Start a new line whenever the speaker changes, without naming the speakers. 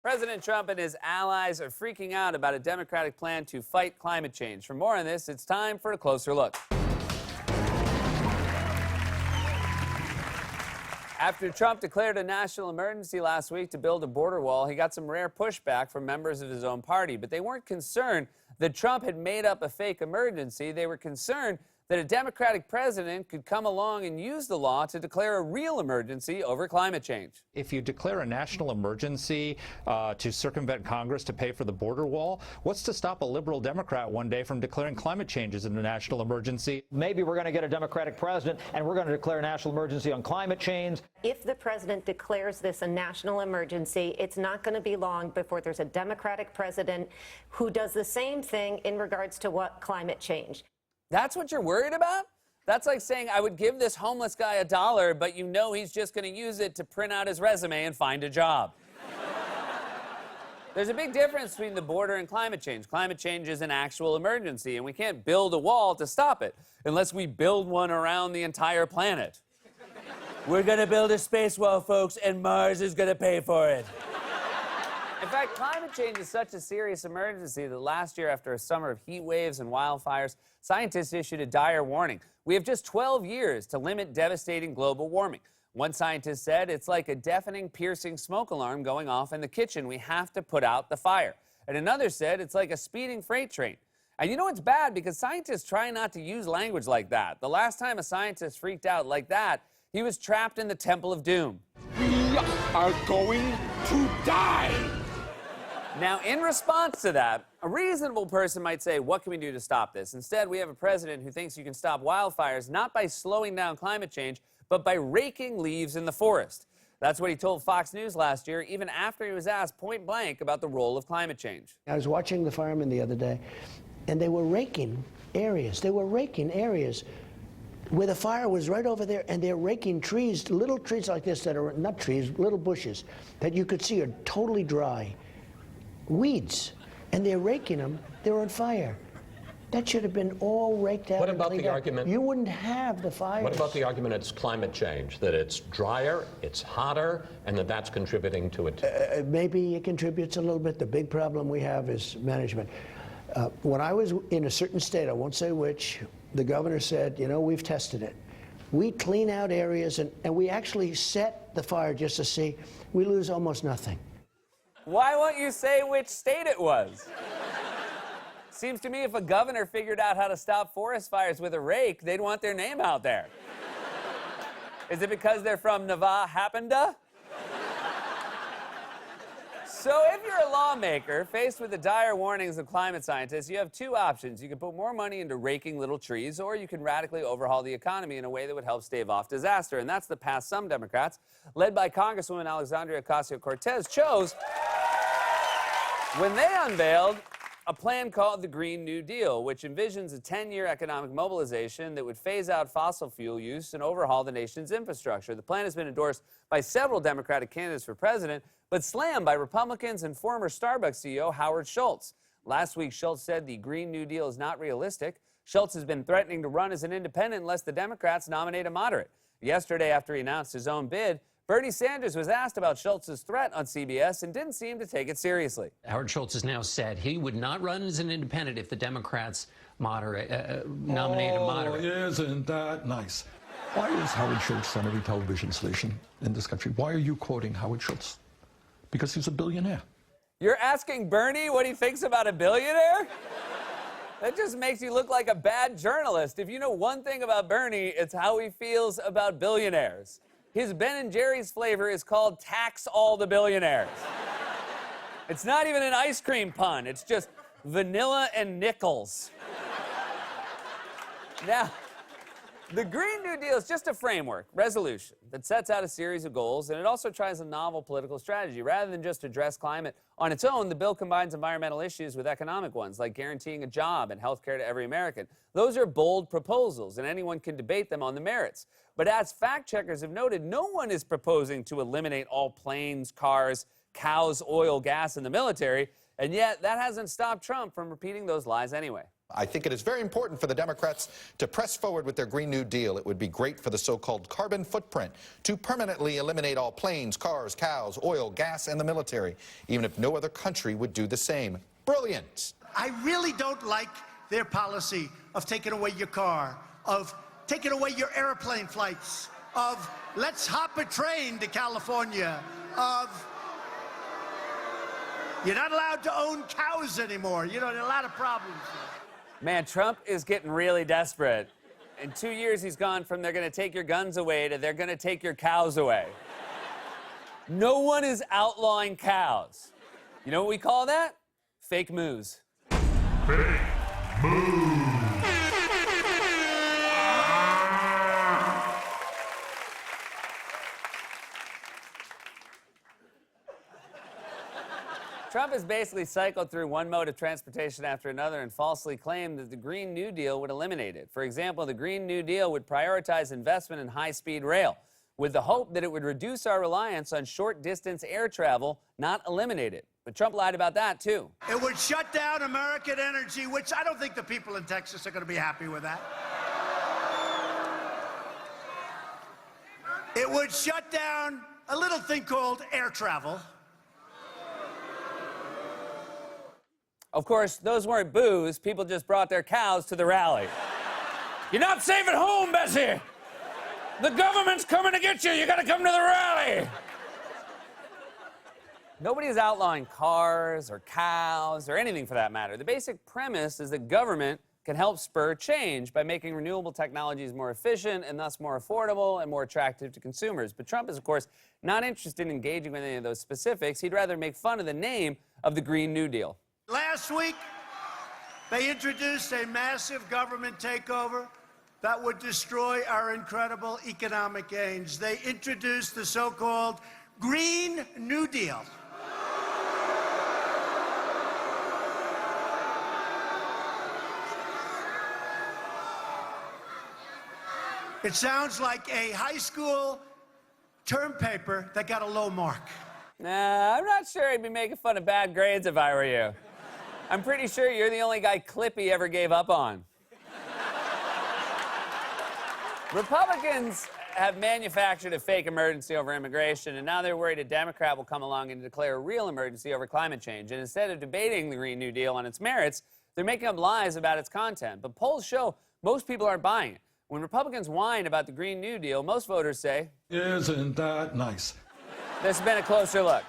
President Trump and his allies are freaking out about a Democratic plan to fight climate change. For more on this, it's time for a closer look. After Trump declared a national emergency last week to build a border wall, he got some rare pushback from members of his own party. But they weren't concerned that Trump had made up a fake emergency. They were concerned that a Democratic president could come along and use the law to declare a real emergency over climate change.
If you declare a national emergency to circumvent Congress to pay for the border wall, what's to stop a liberal Democrat one day from declaring climate change as a national emergency?
Maybe we're going to get a Democratic president and we're going to declare a national emergency on climate change.
If the president declares this a national emergency, it's not going to be long before there's a Democratic president who does the same thing in regards to climate change.
That's what you're worried about? That's like saying I would give this homeless guy $1, but you know he's just going to use it to print out his resume and find a job. There's a big difference between the border and climate change. Climate change is an actual emergency, and we can't build a wall to stop it unless we build one around the entire planet. We're going to build a space wall, folks, and Mars is going to pay for it. In fact, climate change is such a serious emergency that last year, after a summer of heat waves and wildfires, scientists issued a dire warning. We have just 12 years to limit devastating global warming. One scientist said it's like a deafening, piercing smoke alarm going off in the kitchen. We have to put out the fire. And another said it's like a speeding freight train. And you know it's bad because scientists try not to use language like that. The last time a scientist freaked out like that, he was trapped in the Temple of Doom.
We are going to die.
Now, in response to that, a reasonable person might say, what can we do to stop this? Instead, we have a president who thinks you can stop wildfires not by slowing down climate change, but by raking leaves in the forest. That's what he told Fox News last year, even after he was asked point blank about the role of climate change.
I was watching the firemen the other day, and they were raking areas. They were raking areas where the fire was right over there, and they're raking trees, little trees like this that are not trees, little bushes that you could see are totally dry. Weeds, and they're raking them. They're on fire. That should have been all raked out.
What about the argument?
You wouldn't have the fires.
What about the argument it's climate change, that it's drier, it's hotter, and that's contributing to it?
Maybe it contributes a little bit. The big problem we have is management. When I was in a certain state, I won't say which, the governor said, you know, we've tested it. We clean out areas, and we actually set the fire just to see. We lose almost nothing.
Why won't you say which state it was? Seems to me if a governor figured out how to stop forest fires with a rake, they'd want their name out there. Is it because they're from Navajo? So if you're a lawmaker faced with the dire warnings of climate scientists, you have two options. You can put more money into raking little trees, or you can radically overhaul the economy in a way that would help stave off disaster. And that's the path some Democrats, led by Congresswoman Alexandria Ocasio-Cortez, chose when they unveiled a plan called the Green New Deal, which envisions a 10-year economic mobilization that would phase out fossil fuel use and overhaul the nation's infrastructure. The plan has been endorsed by several Democratic candidates for president, but slammed by Republicans and former Starbucks CEO Howard Schultz. Last week, Schultz said the Green New Deal is not realistic. Schultz has been threatening to run as an independent unless the Democrats nominate a moderate. Yesterday, after he announced his own bid, Bernie Sanders was asked about Schultz's threat on CBS and didn't seem to take it seriously.
Howard Schultz has now said he would not run as an independent if the Democrats nominate a moderate.
Isn't that nice? Why is Howard Schultz on every television station in this country? Why are you quoting Howard Schultz? Because he's a billionaire.
You're asking Bernie what he thinks about a billionaire? That just makes you look like a bad journalist. If you know one thing about Bernie, it's how he feels about billionaires. His Ben & Jerry's flavor is called Tax All the Billionaires. It's not even an ice cream pun. It's just vanilla and nickels. Now, the Green New Deal is just a framework, resolution, that sets out a series of goals, and it also tries a novel political strategy. Rather than just address climate on its own, the bill combines environmental issues with economic ones, like guaranteeing a job and health care to every American. Those are bold proposals, and anyone can debate them on the merits. But as fact-checkers have noted, no one is proposing to eliminate all planes, cars, cows, oil, gas, and the military, and yet that hasn't stopped Trump from repeating those lies anyway.
I think it is very important for the Democrats to press forward with their Green New Deal. It would be great for the so-called carbon footprint to permanently eliminate all planes, cars, cows, oil, gas, and the military, even if no other country would do the same. Brilliant.
I really don't like their policy of taking away your car, of taking away your airplane flights, of let's hop a train to California, of you're not allowed to own cows anymore. You know, there are a lot of problems.
Man, Trump is getting really desperate. In 2 years, he's gone from they're going to take your guns away to they're going to take your cows away. No one is outlawing cows. You know what we call that? Fake moos.
Fake moves.
Trump has basically cycled through one mode of transportation after another and falsely claimed that the Green New Deal would eliminate it. For example, the Green New Deal would prioritize investment in high-speed rail, with the hope that it would reduce our reliance on short-distance air travel, not eliminate it. But Trump lied about that, too.
It would shut down American energy, which I don't think the people in Texas are going to be happy with that. It would shut down a little thing called air travel.
Of course, those weren't boos. People just brought their cows to the rally. You're not safe at home, Bessie. The government's coming to get you. You got to come to the rally. Nobody is outlawing cars or cows or anything for that matter. The basic premise is that government can help spur change by making renewable technologies more efficient and thus more affordable and more attractive to consumers. But Trump is, of course, not interested in engaging with any of those specifics. He'd rather make fun of the name of the Green New Deal.
Last week, they introduced a massive government takeover that would destroy our incredible economic gains. They introduced the so-called Green New Deal. It sounds like a high school term paper that got a low mark.
Nah, I'm not sure I'd be making fun of bad grades if I were you. I'm pretty sure you're the only guy Clippy ever gave up on. Republicans have manufactured a fake emergency over immigration, and now they're worried a Democrat will come along and declare a real emergency over climate change. And instead of debating the Green New Deal on its merits, they're making up lies about its content. But polls show most people aren't buying it. When Republicans whine about the Green New Deal, most voters say,
Isn't that nice?
this has been a closer look.